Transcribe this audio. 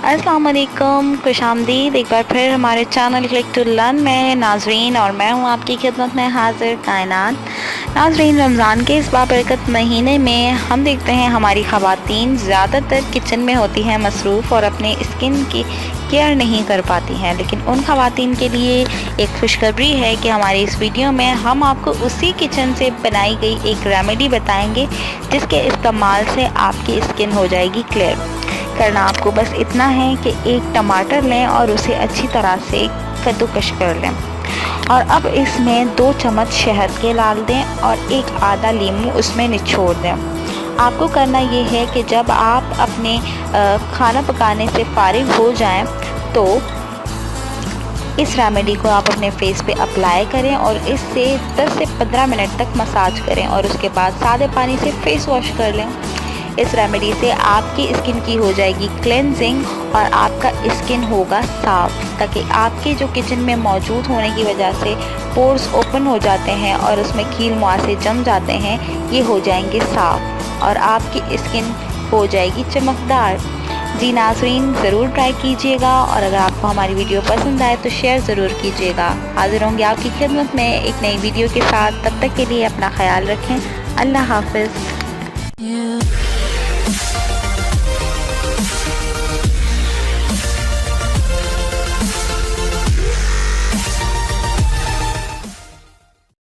अस्सलाम वालेकुम, खुशामदीद एक बार फिर हमारे चैनल क्लिक टू लर्न में नाजरीन, और मैं हूँ आपकी खिदमत में हाजिर कायनात। नाजरीन, रमज़ान के इस बाबरकत महीने में हम देखते हैं हमारी ख़वातीन ज़्यादातर किचन में होती हैं मसरूफ़ और अपने स्किन की केयर नहीं कर पाती हैं। लेकिन उन ख़वातीन के लिए एक खुशखबरी है कि हमारी इस वीडियो में हम आपको उसी किचन से बनाई गई एक रेमेडी बताएंगे जिसके इस्तेमाल से आपकी स्किन हो जाएगी क्लियर। करना आपको बस इतना है कि एक टमाटर लें और उसे अच्छी तरह से कद्दूकश कर लें, और अब इसमें 2 चम्मच शहद के डाल दें और एक आधा नींबू उसमें निचोड़ दें। आपको करना ये है कि जब आप अपने खाना पकाने से फारिग हो जाएं तो इस रेमेडी को आप अपने फेस पे अप्लाई करें और इससे 10 से 15 मिनट तक मसाज करें और उसके बाद सादे पानी से फेस वॉश कर लें। इस रेमेडी से आपकी स्किन की हो जाएगी क्लेंजिंग और आपका स्किन होगा साफ़, ताकि आपके जो किचन में मौजूद होने की वजह से पोर्स ओपन हो जाते हैं और उसमें कील मुहासे जम जाते हैं, ये हो जाएंगे साफ़ और आपकी स्किन हो जाएगी चमकदार। जी नाज़रीन, ज़रूर ट्राई कीजिएगा और अगर आपको हमारी वीडियो पसंद आए तो शेयर ज़रूर कीजिएगा। हाज़िर होंगे आपकी खिदमत में एक नई वीडियो के साथ। तब तक के लिए अपना ख्याल रखें। अल्लाह हाफ़िज़।